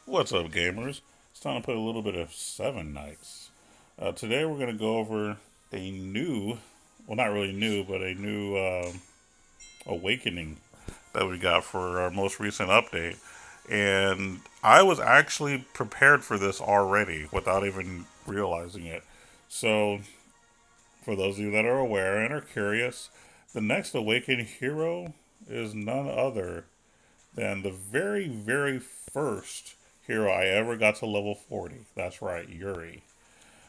What's up, gamers? It's time to play a little bit of Seven Nights. Today we're going to go over a new, well, not really new, but a new awakening that we got for our most recent update. And I was actually prepared for this already without even realizing it. So, for those of you that are aware and are curious, the next awakened hero is none other than the very, very first hero I ever got to level 40. That's right, Yuri.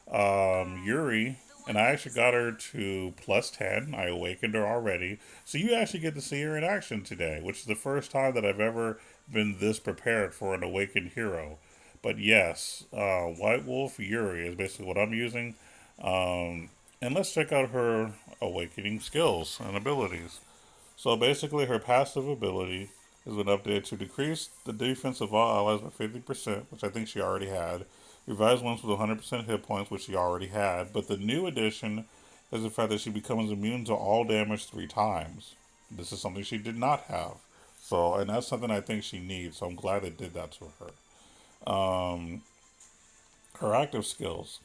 Yuri, and I actually got her to plus 10. I awakened her already. So you actually get to see her in action today, which is the first time that I've ever been this prepared for an awakened hero. But yes, White Wolf Yuri is basically what I'm using. And let's check out her awakening skills and abilities. So basically, her passive ability has been updated to decrease the defense of all allies by 50%, which I think she already had. Revise ones with 100% hit points, which she already had. But the new addition is the fact that she becomes immune to all damage 3 times. This is something she did not have. So, and that's something I think she needs. So I'm glad they did that to her. Her active skills.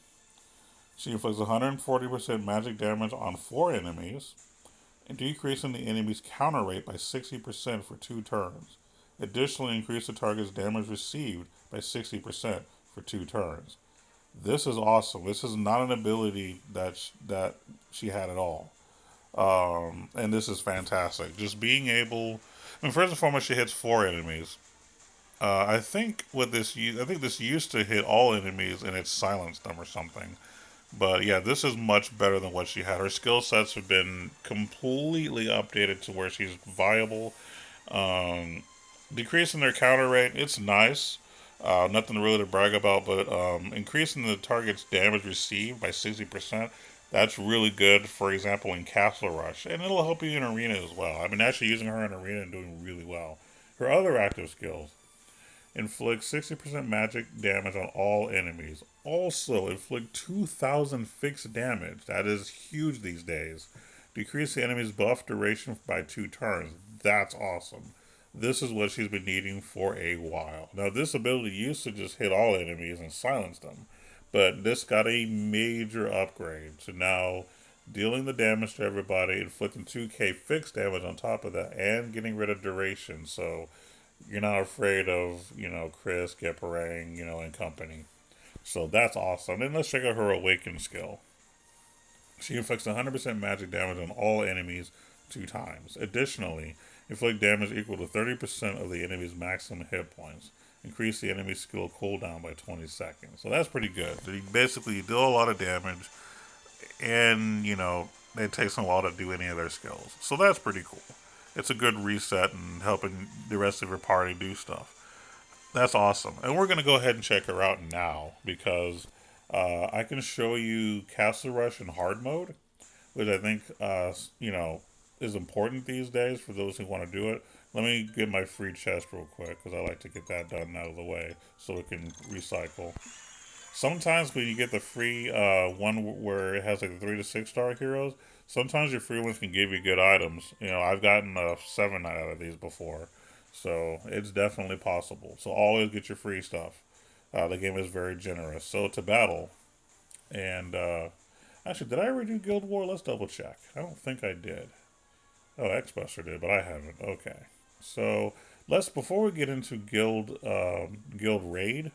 She inflicts 140% magic damage on 4 enemies, and decreasing the enemy's counter rate by 60% for 2 turns. Additionally, increase the target's damage received by 60% for 2 turns. This is awesome. This is not an ability that she had at all, and this is fantastic. Just being able, I mean, first and foremost, she hits 4 enemies. I think with this, I think this used to hit all enemies and it silenced them or something. But yeah, this is much better than what she had. Her skill sets have been completely updated to where she's viable. Um, Decreasing their counter rate, it's nice. Nothing really to brag about, but increasing the target's damage received by 60%, that's really good, for example, in Castle Rush. And it'll help you in Arena as well. I've been actually using her in Arena and doing really well. Her other active skills: inflict 60% magic damage on all enemies. Also, inflict 2,000 fixed damage. That is huge these days. Decrease the enemy's buff duration by 2 turns. That's awesome. This is what she's been needing for a while. Now, this ability used to just hit all enemies and silence them, but this got a major upgrade. So now, dealing the damage to everybody, inflicting 2k fixed damage on top of that, and getting rid of duration. So you're not afraid of, Chris, Geparang, and company. So that's awesome. And let's check out her Awaken skill. She inflicts 100% magic damage on all enemies 2 times. Additionally, inflict damage equal to 30% of the enemy's maximum hit points. Increase the enemy's skill cooldown by 20 seconds. So that's pretty good. You basically deal a lot of damage, and, it takes them a while to do any of their skills. So that's pretty cool. It's a good reset and helping the rest of your party do stuff. That's awesome. And we're going to go ahead and check her out now because I can show you Castle Rush in hard mode, which I think, is important these days for those who want to do it. Let me get my free chest real quick because I like to get that done out of the way so it can recycle. Sometimes when you get the free one where it has like the 3 to 6 star heroes, sometimes your free ones can give you good items. I've gotten a 7 out of these before, so it's definitely possible. So always get your free stuff. The game is very generous. So to battle, and actually, did I ever do Guild War? Let's double check. I don't think I did. Oh, Xbuster did, but I haven't. Okay, so let's before we get into Guild Raid.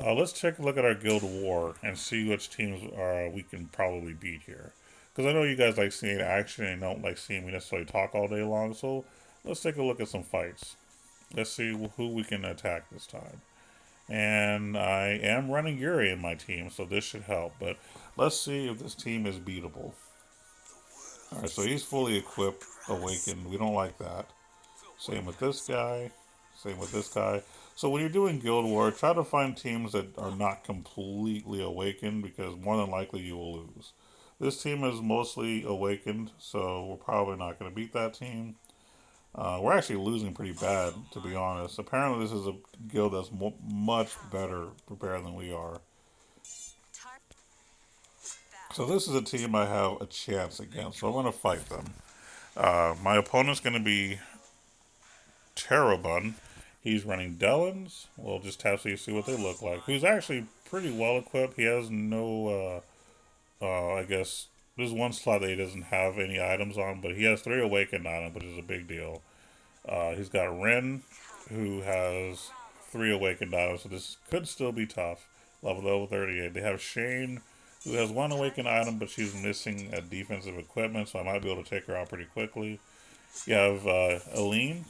Let's take a look at our guild war and see which teams we can probably beat here. Because I know you guys like seeing action and don't like seeing me necessarily talk all day long. So let's take a look at some fights. Let's see who we can attack this time. And I am running Yuri in my team, so this should help. But let's see if this team is beatable. Alright, so he's fully equipped, awakened. We don't like that. Same with this guy. Same with this guy. So when you're doing Guild War, try to find teams that are not completely awakened because more than likely you will lose. This team is mostly awakened, so we're probably not going to beat that team. We're actually losing pretty bad, to be honest. Apparently, this is a guild that's much better prepared than we are. So this is a team I have a chance against, so I'm going to fight them. My opponent's going to be Terrabun, He's running Dellins. We'll just test so you see what they look like. Who's actually pretty well equipped. He has no, I guess, there's one slot that he doesn't have any items on, but he has 3 awakened items, which is a big deal. He's got Ren, who has 3 awakened items, so this could still be tough. Level 38. They have Shane, who has 1 awakened item, but she's missing a defensive equipment, so I might be able to take her out pretty quickly. You have Aline,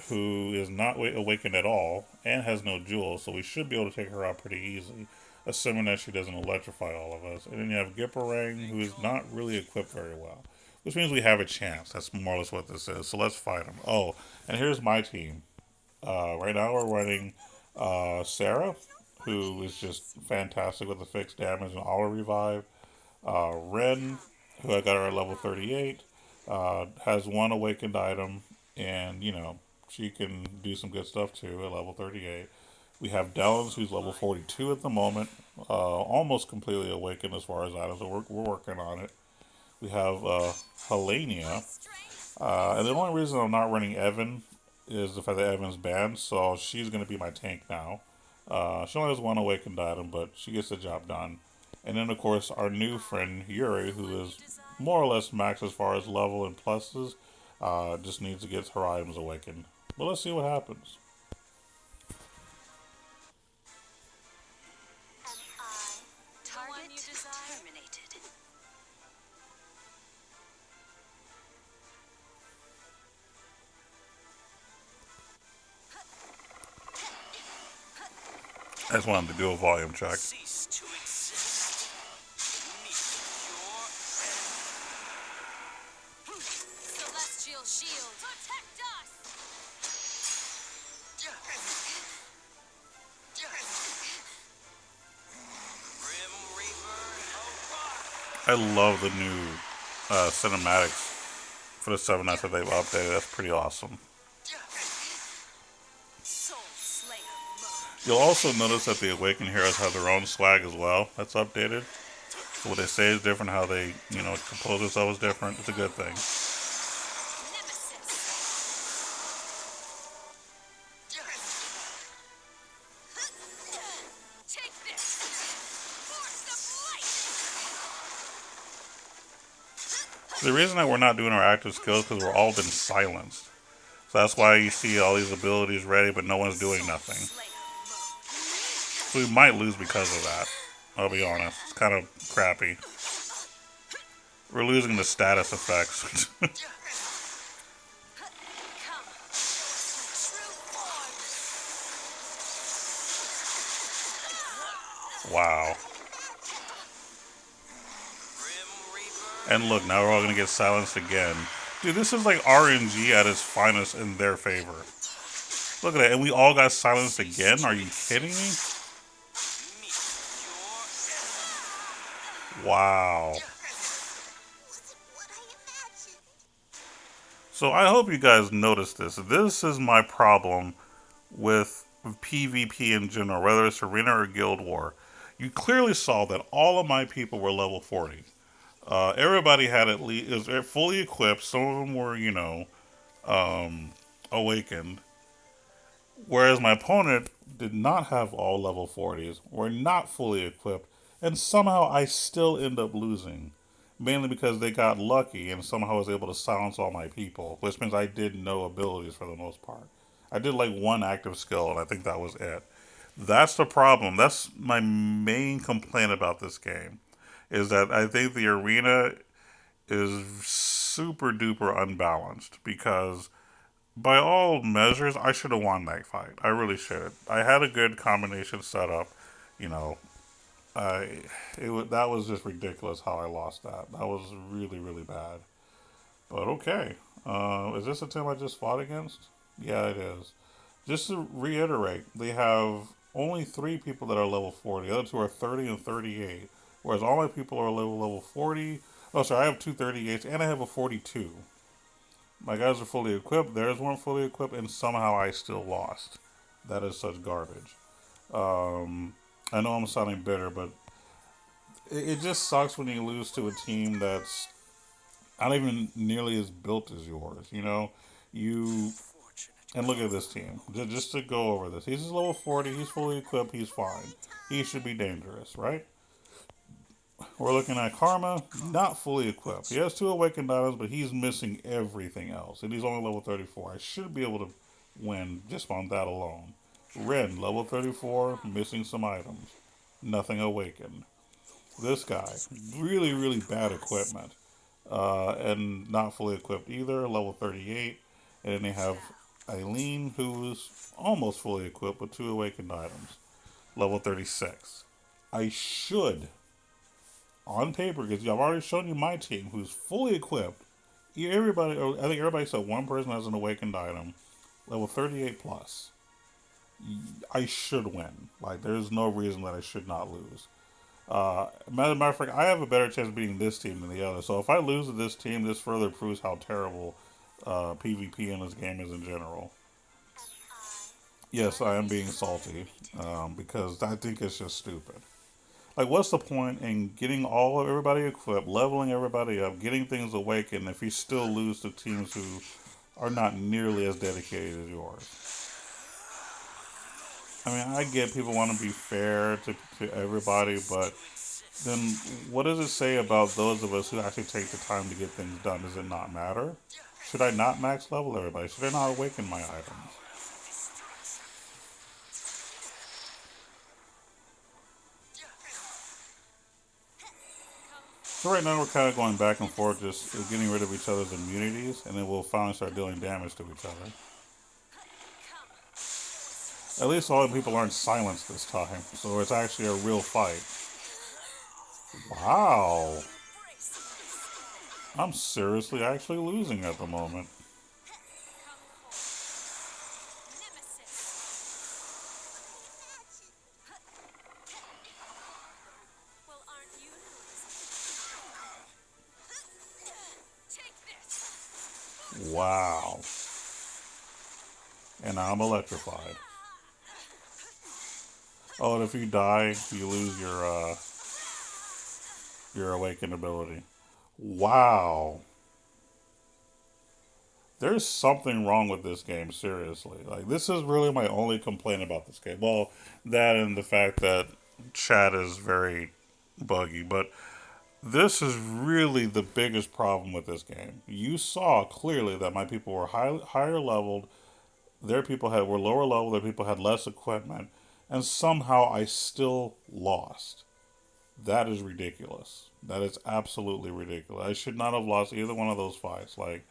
who is not awakened at all and has no jewels, so we should be able to take her out pretty easily, assuming that she doesn't electrify all of us. And then you have Gipperang, who is not really equipped very well, which means we have a chance. That's more or less what this is. So let's fight him. Oh, and here's my team. Right now we're running Sarah, who is just fantastic with the fixed damage and auto revive. Ren, who I got her at level 38, has 1 awakened item, and she can do some good stuff too at level 38. We have Dellins, who's level 42 at the moment, almost completely awakened as far as items, so we're working on it. We have Helenia, and the only reason I'm not running Evan is the fact that Evan's banned, so she's going to be my tank now. She only has 1 awakened item, but she gets the job done. And then, of course, our new friend Yuri, who is more or less max as far as level and pluses, just needs to get her items awakened. But let's see what happens. I just wanted to do a volume check. I love the new cinematics for the 7 nights that they've updated. That's pretty awesome. You'll also notice that the Awakened Heroes have their own swag as well. That's updated. So what they say is different. How they, compose themselves is different. It's a good thing. The reason that we're not doing our active skills is because we're all been silenced. So that's why you see all these abilities ready, but no one's doing nothing. So we might lose because of that. I'll be honest. It's kind of crappy. We're losing the status effects. Wow. And look, now we're all going to get silenced again. Dude, this is like RNG at its finest in their favor. Look at that. And we all got silenced again? Are you kidding me? Wow. So I hope you guys noticed this. This is my problem with PvP in general, whether it's Arena or Guild War. You clearly saw that all of my people were level 40. Everybody had at least is fully equipped. Some of them were, awakened. Whereas my opponent did not have all level 40s, were not fully equipped, and somehow I still end up losing. Mainly because they got lucky and somehow was able to silence all my people, which means I did no abilities for the most part. I did like 1 active skill, and I think that was it. That's the problem. That's my main complaint about this game, is that I think the arena is super duper unbalanced because by all measures, I should have won that fight. I really should. I had a good combination set up. You know, that was just ridiculous how I lost that. That was really really bad. But okay, is this a team I just fought against? Yeah, it is. Just to reiterate, they have only 3 people that are level 40. The other 2 are 30 and 38. Whereas all my people are level 40. Oh, sorry, I have 2 38s and I have a 42. My guys are fully equipped. Theirs weren't fully equipped, and somehow I still lost. That is such garbage. I know I'm sounding bitter, but it just sucks when you lose to a team that's not even nearly as built as yours. You And look at this team. Just to go over this. He's level 40. He's fully equipped. He's fine. He should be dangerous, right? We're looking at Karma, not fully equipped. He has two Awakened Items, but he's missing everything else. And he's only level 34. I should be able to win just on that alone. Ren, level 34, missing some items. Nothing awakened. This guy, really, really bad equipment. And not fully equipped either, level 38. And then they have Eileen, who's almost fully equipped with two Awakened Items, level 36. I should on paper, because I've already shown you my team, who's fully equipped. Everybody, I think everybody said one person has an awakened item, level 38 plus. I should win. Like, there's no reason that I should not lose. Matter of fact, I have a better chance of beating this team than the other. So if I lose to this team, this further proves how terrible PvP in this game is in general. Yes, I am being salty because I think it's just stupid. Like, what's the point in getting all of everybody equipped, leveling everybody up, getting things awakened if you still lose to teams who are not nearly as dedicated as yours? I mean, I get people want to be fair to everybody, but then what does it say about those of us who actually take the time to get things done? Does it not matter? Should I not max level everybody? Should I not awaken my items? So right now we're kind of going back and forth, just getting rid of each other's immunities, and then we'll finally start dealing damage to each other. At least all the people aren't silenced this time, so it's actually a real fight. Wow. I'm seriously actually losing at the moment. Wow. And I'm electrified. Oh, and if you die, you lose your awakened ability. Wow. There's something wrong with this game, seriously. Like, this is really my only complaint about this game. Well, that and the fact that chat is very buggy, but this is really the biggest problem with this game. You saw clearly that my people were higher leveled, their people were lower level, their people had less equipment, and somehow I still lost. That is ridiculous. That is absolutely ridiculous. I should not have lost either one of those fights. Like,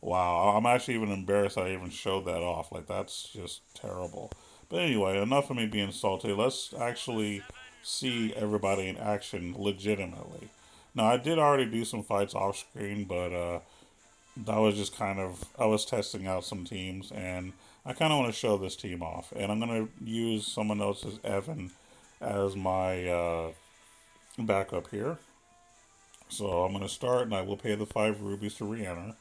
wow, I'm actually even embarrassed I even showed that off. Like, that's just terrible. But anyway, enough of me being salty. Let's actually see everybody in action legitimately. Now, I did already do some fights off screen, but that was just kind of, I was testing out some teams, and I kind of want to show this team off. And I'm going to use someone else's Evan as my backup here. So I'm going to start, and I will pay the 5 rubies to re-enter.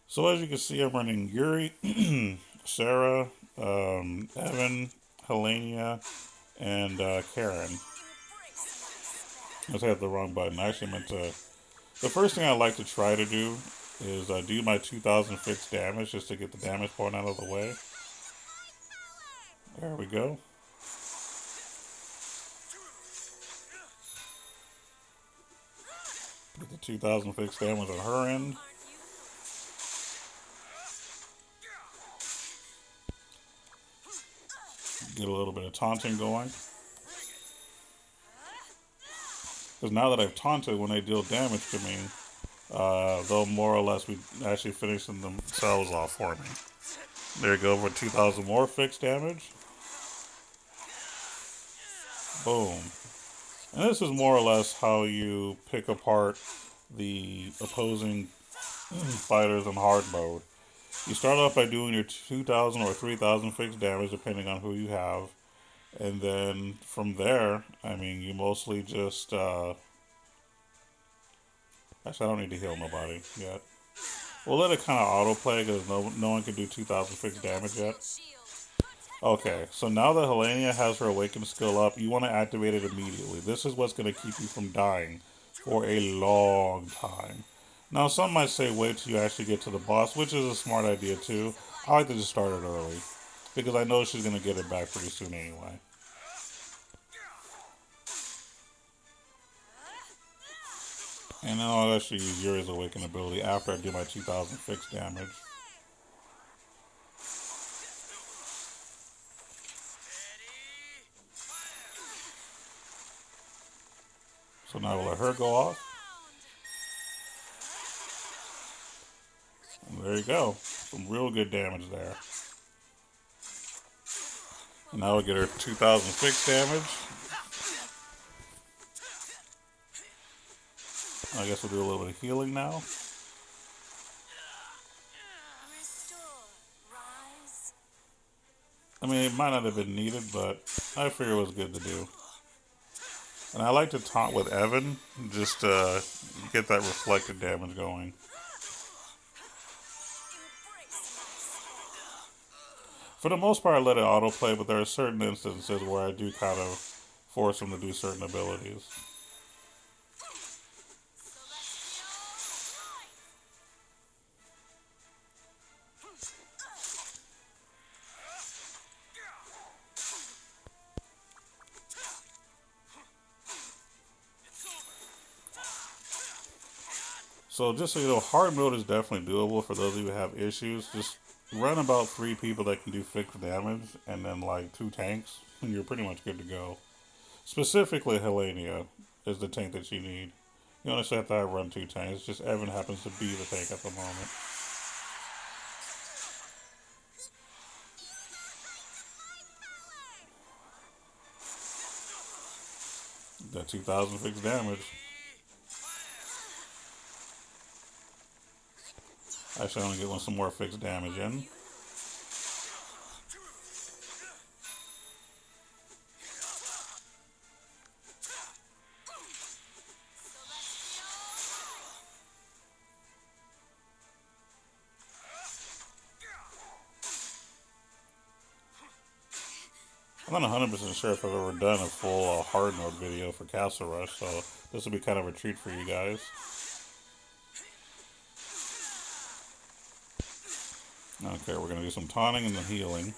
So as you can see, I'm running Yuri, Sarah, Evan, Helenia, and Karen. I just had the wrong button. I actually meant to... The first thing I like to try to do is do my 2,000 fixed damage just to get the damage point out of the way. There we go. Get the 2,000 fixed damage on her end. Get a little bit of taunting going. Because now that I've taunted, when they deal damage to me, they'll more or less be actually finishing themselves off for me. There you go, for 2,000 more fixed damage. Boom. And this is more or less how you pick apart the opposing fighters in hard mode. You start off by doing your 2,000 or 3,000 fixed damage, depending on who you have. And then from there, I mean, you mostly just... Actually, I don't need to heal nobody yet. We'll let it kind of autoplay because no one can do 2,000 fixed damage yet. Okay, so now that Helenia has her awakened skill up, you want to activate it immediately. This is what's going to keep you from dying for a long time. Now, some might say wait till you actually get to the boss, which is a smart idea too. I like to just start it early because I know she's gonna get it back pretty soon anyway. And then I'll actually use Yuri's Awaken ability after I do my 2000 fixed damage. So now we'll let her go off. And there you go. Some real good damage there. And now we'll get her 2000 fixed damage. I guess we'll do a little bit of healing now. I mean, it might not have been needed, but I figure it was good to do. And I like to taunt with Evan, just to get that reflected damage going. For the most part, I let it autoplay, but there are certain instances where I do kind of force him to do certain abilities. So just so you know, hard mode is definitely doable for those of you who have issues. Just run about 3 people that can do fixed damage, and then like 2 tanks, and you're pretty much good to go. Specifically, Helenia is the tank that you need. You don't necessarily have to run 2 tanks. Just Evan happens to be the tank at the moment. That 2000 fixed damage. Actually, I'm gonna get some more fixed damage in. I'm not 100% sure if I've ever done a full hard mode video for Castle Rush, so this will be kind of a treat for you guys. Okay, we're going to do some taunting and the healing.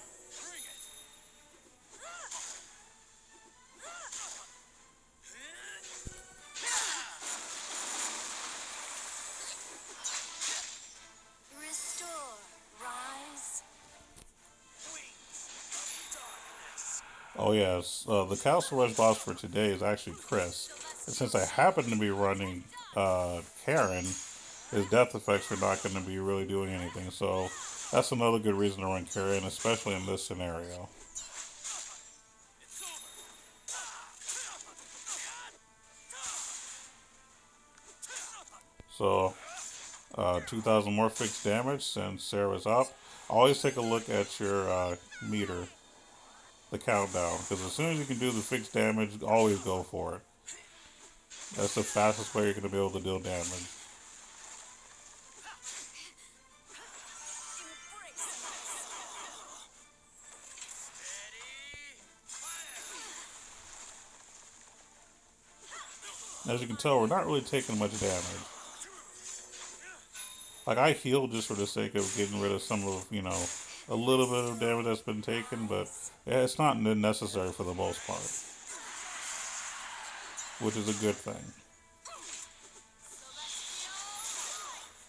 Oh yes, the Castle Rush boss for today is actually Chris. And since I happen to be running Karen, his death effects are not going to be really doing anything. So that's another good reason to run Karen, especially in this scenario. So 2,000 more fixed damage since Sarah's up. Always take a look at your meter, the countdown, because as soon as you can do the fixed damage, always go for it. That's the fastest way you're going to be able to deal damage. As you can tell, we're not really taking much damage. Like, I heal just for the sake of getting rid of some of, you know, a little bit of damage that's been taken, but yeah, it's not necessary for the most part. Which is a good thing.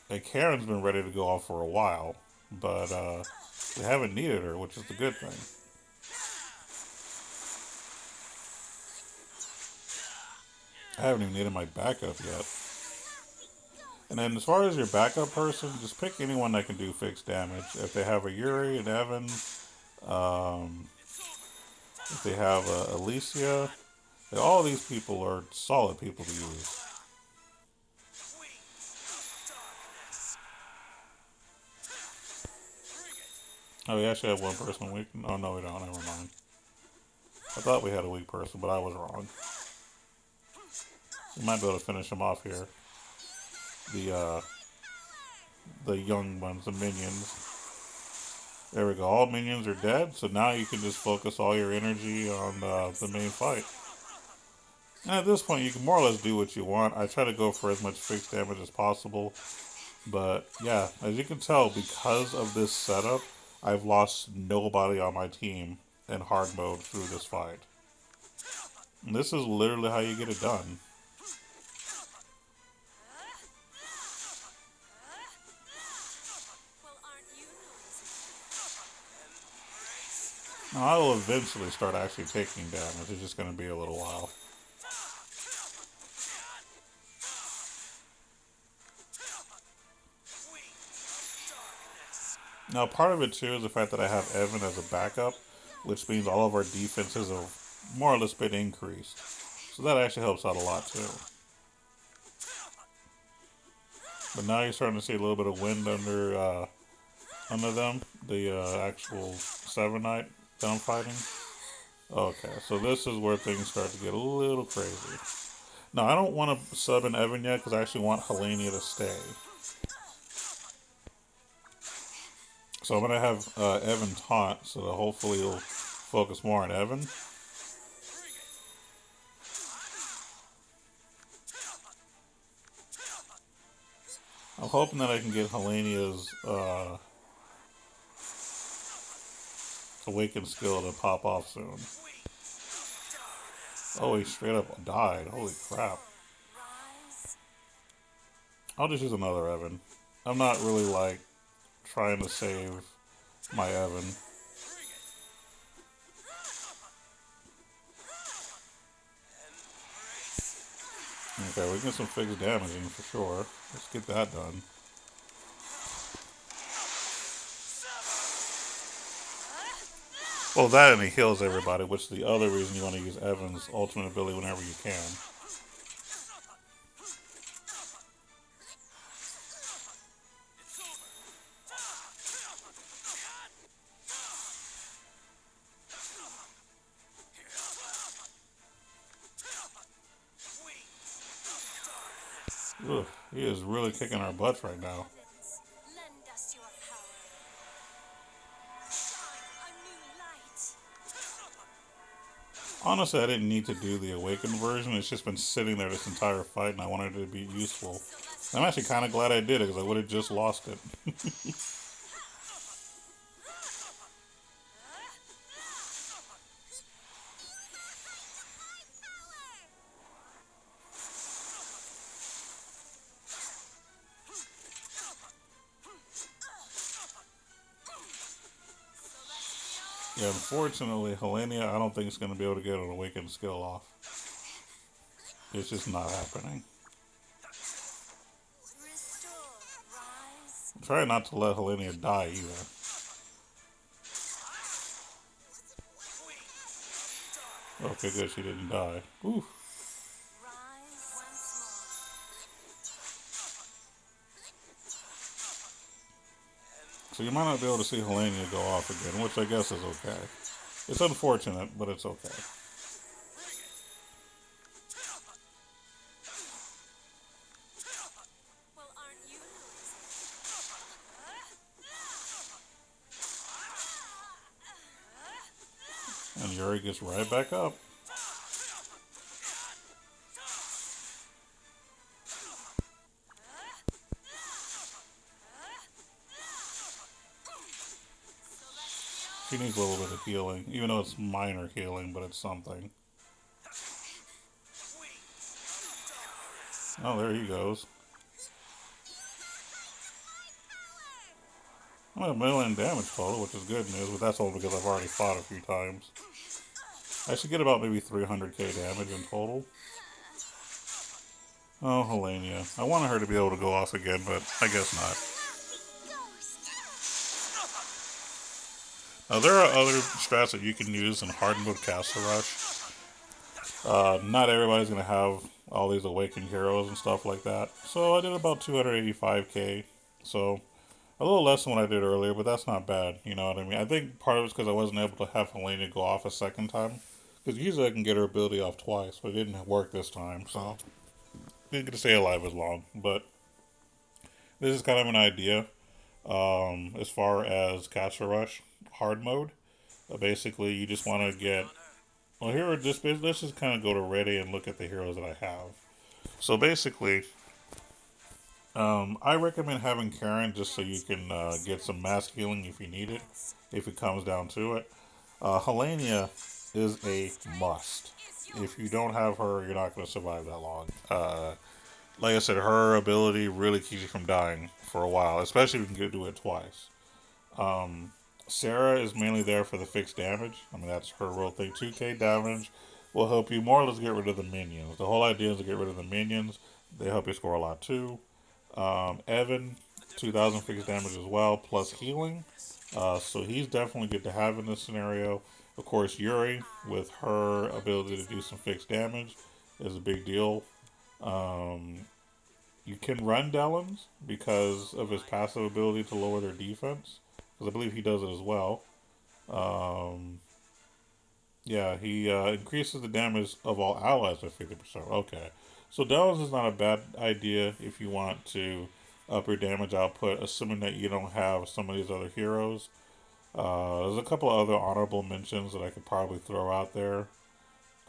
And Karen's been ready to go off for a while, but they haven't needed her, which is the good thing. I haven't even needed my backup yet. And then as far as your backup person, just pick anyone that can do fixed damage. If they have a Yuri, an Evan, if they have a Alicia, all these people are solid people to use. Oh, we actually have one person weak. Oh, no, we don't. Never mind. I thought we had a weak person, but I was wrong. We might be able to finish him off here. The young ones, the minions. There we go. All minions are dead, so now you can just focus all your energy on the main fight. And at this point, you can more or less do what you want. I try to go for as much fixed damage as possible. But yeah, as you can tell, because of this setup, I've lost nobody on my team in hard mode through this fight. And this is literally how you get it done. Now, I will eventually start actually taking damage. It's just going to be a little while. Now, part of it too is the fact that I have Evan as a backup, which means all of our defenses have more or less been increased. So that actually helps out a lot too. But now you're starting to see a little bit of wind under them, the actual Seven Knight that I'm fighting. Okay, so this is where things start to get a little crazy. Now, I don't want to sub in Evan yet because I actually want Helenia to stay. So I'm going to have Evan taunt so that hopefully he'll focus more on Evan. I'm hoping that I can get Helenia's Awakened skill to pop off soon. Oh, he straight up died. Holy crap. I'll just use another Evan. I'm not really, like, trying to save my Evan. Okay, we can get some fixed damaging for sure. Let's get that done. Well, that and he heals everybody, which is the other reason you want to use Evan's ultimate ability whenever you can. Ugh, he is really kicking our butts right now. Honestly, I didn't need to do the Awakened version. It's just been sitting there this entire fight, and I wanted it to be useful. I'm actually kind of glad I did it, because I would have just lost it. Yeah, unfortunately, Helenia, I don't think it's going to be able to get an Awakened skill off. It's just not happening. Try not to let Helenia die either. Okay, good, she didn't die. Oof. So you might not be able to see Helenia go off again, which I guess is okay. It's unfortunate, but it's okay. And Yuri gets right back up. She needs a little bit of healing, even though it's minor healing, but it's something. Oh, there he goes. I'm at a million damage total, which is good news, but that's all because I've already fought a few times. I should get about maybe 300k damage in total. Oh, Helenia. I wanted her to be able to go off again, but I guess not. Now, there are other strats that you can use in hard mode Castle Rush. Not everybody's going to have all these awakened heroes and stuff like that. So I did about 285k. So a little less than what I did earlier, but that's not bad. You know what I mean? I think part of it's because I wasn't able to have Helena go off a second time. Because usually I can get her ability off twice, but it didn't work this time. So didn't get to stay alive as long. But this is kind of an idea as far as Castle Rush hard mode. Basically, you just want to get Well, here, let's just kind of go to Reddit and look at the heroes that I have. So basically, I recommend having Karen just so you can get some mass healing if you need it, if it comes down to it. Helenia is a must. If you don't have her, you're not going to survive that long. Like I said, her ability really keeps you from dying for a while, especially if you can do it twice. Um, Sarah is mainly there for the fixed damage. I mean, that's her real thing. 2k damage will help you more or less get rid of the minions. The whole idea is to get rid of the minions. They help you score a lot too. Evan, 2000 fixed damage as well, plus healing. So he's definitely good to have in this scenario. Of course, Yuri, with her ability to do some fixed damage, is a big deal. Um, you can run Dellins because of his passive ability to lower their defense. Because I believe he does it as well. Um, yeah, he increases the damage of all allies by 50%. Okay. So Dellins is not a bad idea if you want to up your damage output, assuming that you don't have some of these other heroes. There's a couple of other honorable mentions that I could probably throw out there.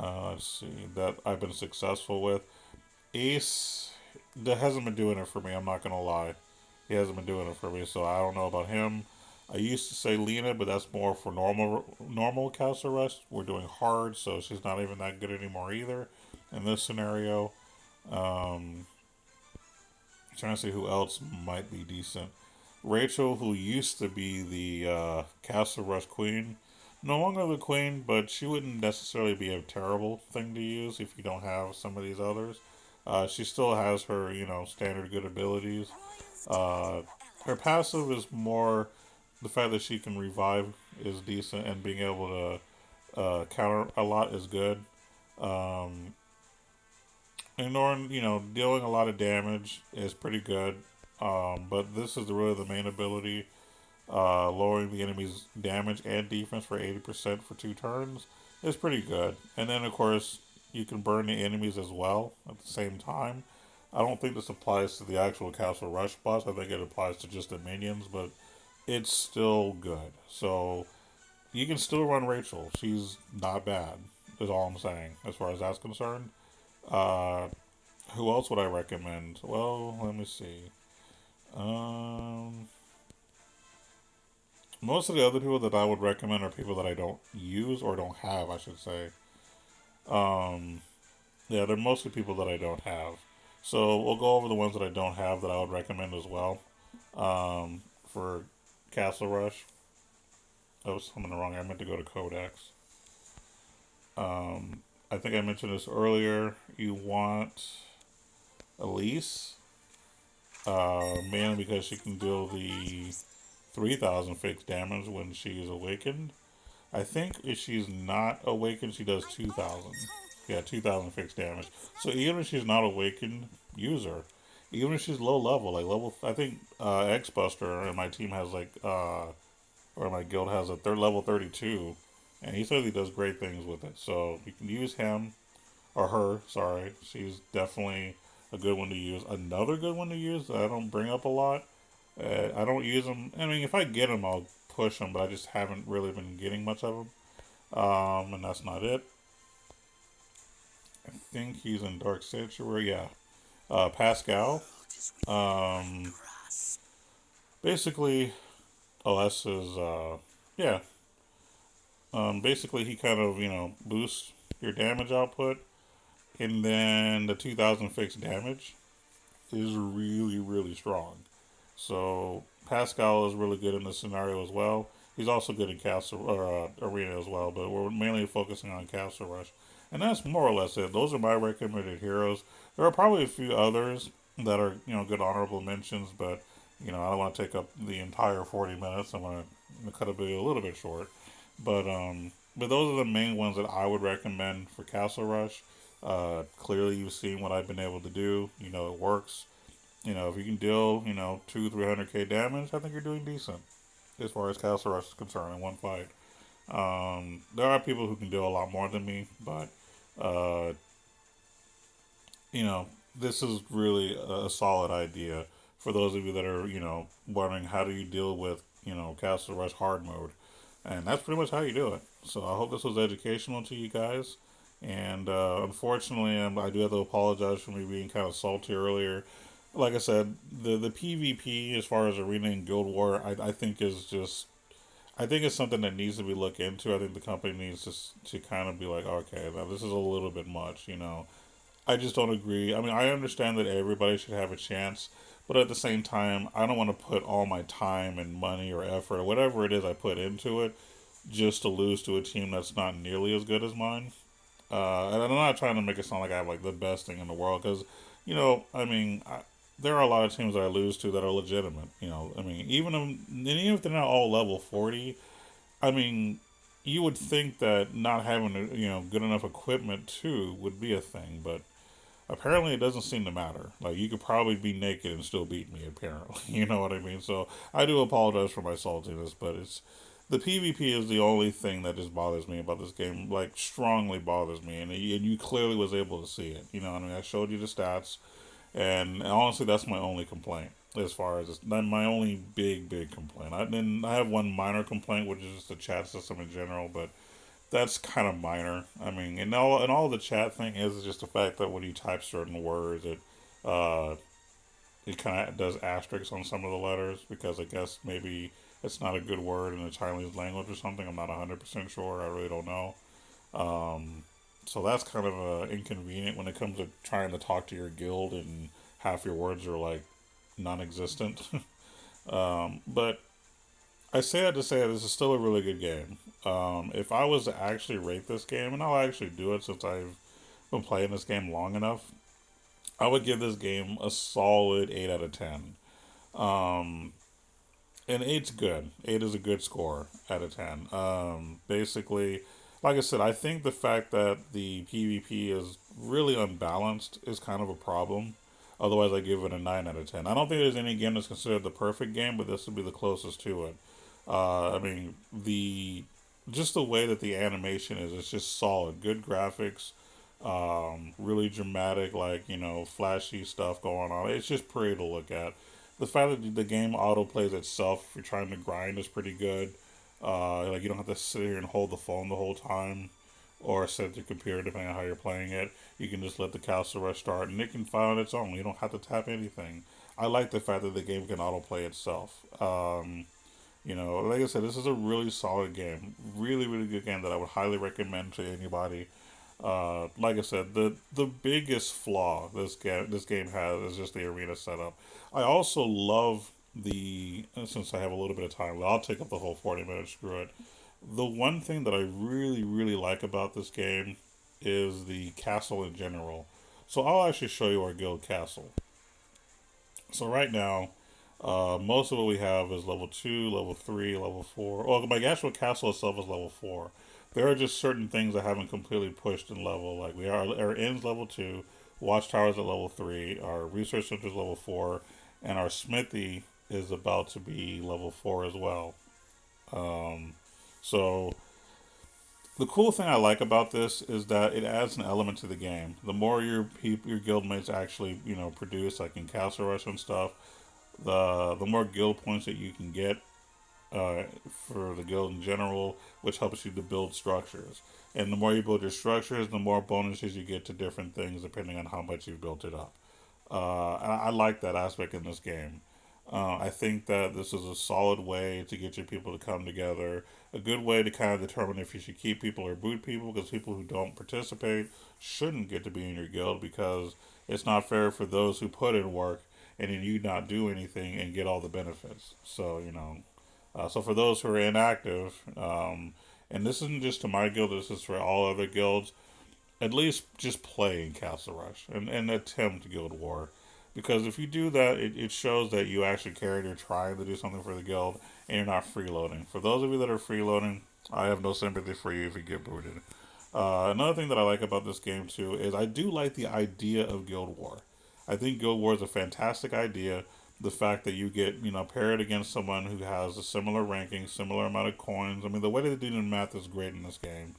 Let's see, that I've been successful with. Ace, that hasn't been doing it for me, I'm not going to lie. He hasn't been doing it for me, so I don't know about him. I used to say Lena, but that's more for normal Castle Rush. We're doing hard, so she's not even that good anymore either in this scenario. Um, Trying to see who else might be decent. Rachel, who used to be the Castle Rush queen, no longer the queen, but she wouldn't necessarily be a terrible thing to use if you don't have some of these others. She still has her, standard good abilities. Uh, Her passive is more the fact that she can revive is decent, and being able to counter a lot is good. Um, Ignoring, dealing a lot of damage is pretty good. But this is really the main ability. Lowering the enemy's damage and defense for 80% for 2 turns is pretty good. And then, of course, you can burn the enemies as well at the same time. I don't think this applies to the actual Castle Rush boss. I think it applies to just the minions, but it's still good. So you can still run Rachel. She's not bad, is all I'm saying, as far as that's concerned. Uh, who else would I recommend? Well, let me see. Um, Most of the other people that I would recommend are people that I don't use or don't have, I should say. Um, yeah, they're mostly people that I don't have. So we'll go over the ones that I don't have that I would recommend as well. For Castle Rush. Oh, something wrong. I meant to go to Codex. I think I mentioned this earlier. You want Elise, mainly because she can deal the 3,000 fixed damage when she is awakened. I think if she's not awakened, she does 2,000. Yeah, 2,000 fixed damage. So even if she's not awakened, use her. Even if she's low level, like level, I think X Buster and my team has or my guild has a third level 32, and he says he does great things with it. So you can use him or her. Sorry, she's definitely a good one to use. Another good one to use that I don't bring up a lot. I don't use them. I mean, if I get them, I'll push them, but I just haven't really been getting much of them. And that's not it. I think he's in Dark Sanctuary. Yeah. Pascal. Um, Basically, oh, that's his. Yeah. Basically, he kind of boosts your damage output, and then the 2,000 fixed damage is really really strong. So Pascal is really good in this scenario as well. He's also good in Castle or Arena as well, but we're mainly focusing on Castle Rush, and that's more or less it. Those are my recommended heroes. There are probably a few others that are good honorable mentions, but I don't want to take up the entire 40 minutes. I want to cut a video a little bit short, but those are the main ones that I would recommend for Castle Rush. Clearly, you've seen what I've been able to do. It works. If you can deal, 300k damage, I think you're doing decent as far as Castle Rush is concerned in one fight. There are people who can do a lot more than me, but uh, you know, this is really a solid idea for those of you that are, wondering how do you deal with, Castle Rush hard mode. And that's pretty much how you do it. So I hope this was educational to you guys. And unfortunately, I do have to apologize for me being kind of salty earlier. Like I said, the PvP as far as arena and guild war, I think is just I think it's something that needs to be looked into. I think the company needs to kind of be like, okay, now this is a little bit much, you know. I just don't agree. I mean, I understand that everybody should have a chance, but at the same time, I don't want to put all my time and money or effort or whatever it is I put into it just to lose to a team that's not nearly as good as mine. And I'm not trying to make it sound like I have like the best thing in the world because, you know, I mean, there are a lot of teams that I lose to that are legitimate. You know, I mean, even if they're not all level 40, I mean, you would think that not having good enough equipment too would be a thing, but apparently it doesn't seem to matter. Like you could probably be naked and still beat me. Apparently, you know what I mean. So I do apologize for my saltiness, but it's the PvP is the only thing that just bothers me about this game. Like strongly bothers me, and you clearly was able to see it. You know, what I mean, I showed you the stats, and honestly, that's my only complaint as far as my only big complaint. I have one minor complaint, which is just the chat system in general, but that's kind of minor. I mean, and all the chat thing is just the fact that when you type certain words, uh, it kind of does asterisks on some of the letters because I guess maybe it's not a good word in the Chinese language or something. I'm not 100% sure. I really don't know. Um, so that's kind of inconvenient when it comes to trying to talk to your guild and half your words are like non-existent. But I say that to say this is still a really good game. If I was to actually rate this game, and I'll actually do it since I've been playing this game long enough, I would give this game a solid 8 out of 10. Um, and eight's good. 8 is a good score out of 10. Basically, like I said, I think the fact that the PvP is really unbalanced is kind of a problem. Otherwise, I give it a 9 out of 10. I don't think there's any game that's considered the perfect game, but this would be the closest to it. I mean, the just the way that the animation is, it's just solid. Good graphics, really dramatic, like, flashy stuff going on. It's just pretty to look at. The fact that the game auto plays itself if you're trying to grind is pretty good. Like you don't have to sit here and hold the phone the whole time, or set the computer depending on how you're playing it. You can just let the castle rush start, and it can fire on its own. You don't have to tap anything. I like the fact that the game can autoplay itself. Like I said, this is a really solid game. Really, really good game that I would highly recommend to anybody. Like I said, the biggest flaw this game has is just the arena setup. I also love since I have a little bit of time, I'll take up the whole 40 minutes. Screw it. The one thing that I really really like about this game is the castle in general. So I'll actually show you our guild castle. So right now, most of what we have is level 2, level 3, level 4. Well, my actual castle itself is level 4. There are just certain things that haven't completely pushed in level. Like our inn's level 2, watchtowers at level 3, our research center is level 4, and our smithy is about to be level 4 as well. Um, so the cool thing I like about this is that it adds an element to the game. The more your guildmates actually produce, like in Castle Rush and stuff, the more guild points that you can get uh, for the guild in general, which helps you to build structures. And the more you build your structures, the more bonuses you get to different things depending on how much you've built it up. And I like that aspect in this game. I think that this is a solid way to get your people to come together. A good way to kind of determine if you should keep people or boot people, because people who don't participate shouldn't get to be in your guild because it's not fair for those who put in work and then you not do anything and get all the benefits. So for those who are inactive, and this isn't just to my guild, this is for all other guilds, at least just play in Castle Rush and attempt Guild War. Because if you do that, it shows that you actually care and you're trying to do something for the guild and you're not freeloading. For those of you that are freeloading, I have no sympathy for you if you get booted. Another thing that I like about this game too is I do like the idea of Guild War. I think Guild War is a fantastic idea. The fact that you get, paired against someone who has a similar ranking, similar amount of coins. I mean, the way they do the math is great in this game.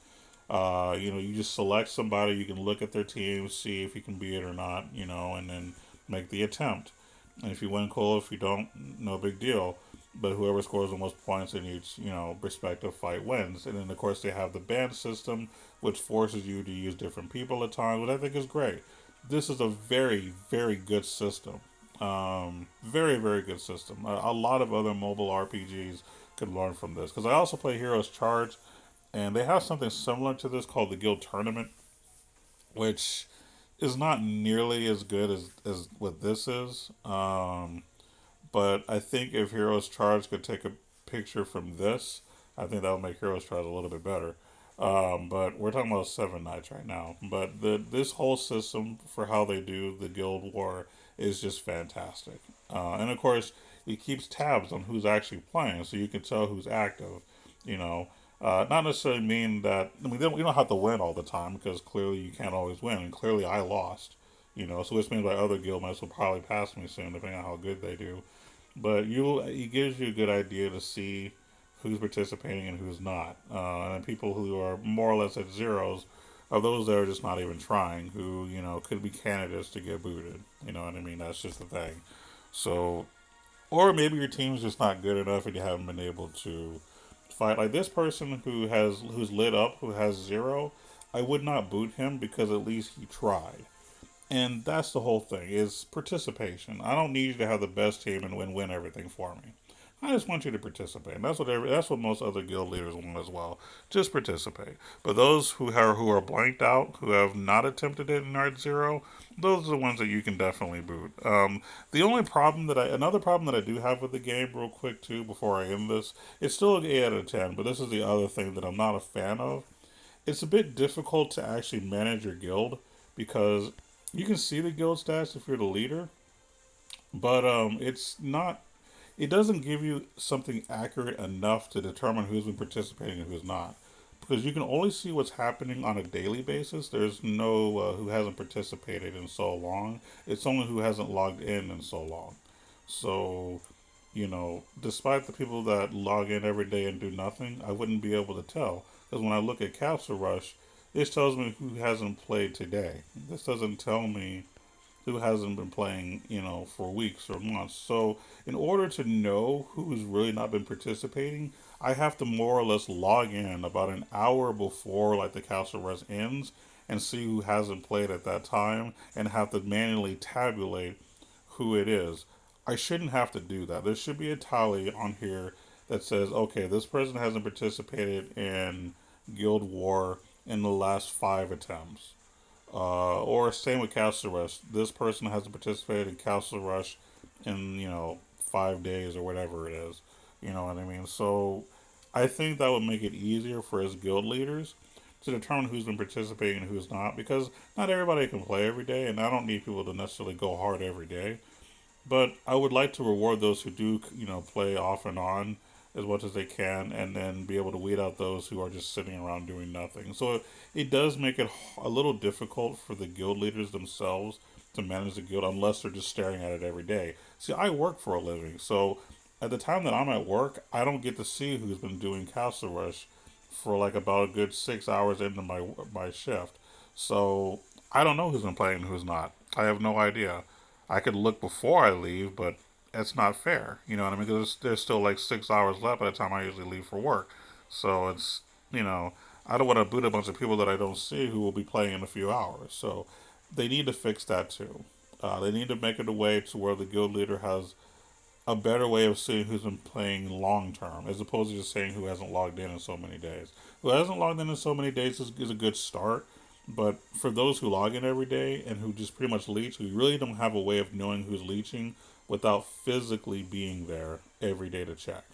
You just select somebody, you can look at their team, see if you can beat it or not, and then make the attempt. And if you win, cool. If you don't, no big deal. but whoever scores the most points in each, respective fight wins. And then of course they have the band system, which forces you to use different people at times, which I think is great. This is a very, very good system. Very, very good system. A lot of other mobile RPGs could learn from this because I also play Heroes Charge, and they have something similar to this called the Guild Tournament, which is not nearly as good as what this is. But I think if Heroes Charge could take a picture from this, I think that would make Heroes Charge a little bit better. But we're talking about Seven Knights right now. But this whole system for how they do the Guild War is just fantastic. And of course, it keeps tabs on who's actually playing, so you can tell who's active. You know, not necessarily mean that. I mean, you don't have to win all the time because clearly you can't always win, and clearly I lost. So which means my other guild mates will probably pass me soon, depending on how good they do. But it gives you a good idea to see who's participating and who's not. And people who are more or less at zeros are those that are just not even trying, who could be candidates to get booted. You know what I mean? That's just the thing. So, or maybe your team's just not good enough and you haven't been able to fight. Like this person who's lit up, who has zero, I would not boot him because at least he tried. And that's the whole thing is participation. I don't need you to have the best team and win everything for me. I just want you to participate. And that's what most other guild leaders want as well. Just participate. But those who are blanked out, who have not attempted it in Art Zero, those are the ones that you can definitely boot. The only problem another problem that I do have with the game, real quick too, before I end this, it's still an 8 out of 10. But this is the other thing that I'm not a fan of. It's a bit difficult to actually manage your guild because you can see the guild stats if you're the leader, but it's not. It doesn't give you something accurate enough to determine who's been participating and who's not, because you can only see what's happening on a daily basis. There's no who hasn't participated in so long. It's only who hasn't logged in so long. So, despite the people that log in every day and do nothing, I wouldn't be able to tell because when I look at Castle Rush, this tells me who hasn't played today. This doesn't tell me who hasn't been playing, for weeks or months. So, in order to know who's really not been participating, I have to more or less log in about an hour before like the Castle Rush ends and see who hasn't played at that time and have to manually tabulate who it is. I shouldn't have to do that. There should be a tally on here that says, okay, this person hasn't participated in Guild War in the last 5 attempts. Or same with Castle Rush. This person hasn't participated in Castle Rush in 5 days or whatever it is. You know what I mean? So I think that would make it easier for us guild leaders to determine who's been participating and who's not, because not everybody can play every day, and I don't need people to necessarily go hard every day. But I would like to reward those who do, play off and on as much as they can, and then be able to weed out those who are just sitting around doing nothing. So it does make it a little difficult for the guild leaders themselves to manage the guild unless they're just staring at it every day. See, I work for a living, so at the time that I'm at work, I don't get to see who's been doing Castle Rush for like about a good 6 hours into my shift. So I don't know who's been playing and who's not. I have no idea. I could look before I leave, but that's not fair. You know what I mean? Because there's still like 6 hours left by the time I usually leave for work. So I don't want to boot a bunch of people that I don't see who will be playing in a few hours. So they need to fix that too. They need to make it a way to where the guild leader has a better way of seeing who's been playing long term, as opposed to just saying who hasn't logged in so many days. Who hasn't logged in so many days is a good start, but for those who log in every day and who just pretty much leech, we really don't have a way of knowing who's leeching without physically being there every day to check.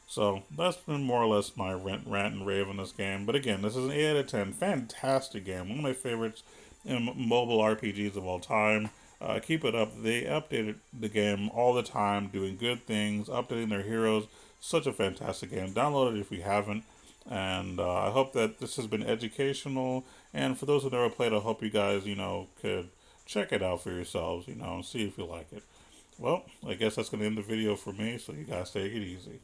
So that's been more or less my rant and rave on this game. But again, this is an 8 out of 10. Fantastic game. One of my favorites in mobile RPGs of all time. Keep it up. They updated the game all the time, doing good things, updating their heroes. Such a fantastic game. Download it if you haven't. And I hope that this has been educational. And for those who never played, I hope you guys, could check it out for yourselves, and see if you like it. Well, I guess that's going to end the video for me, so you guys take it easy.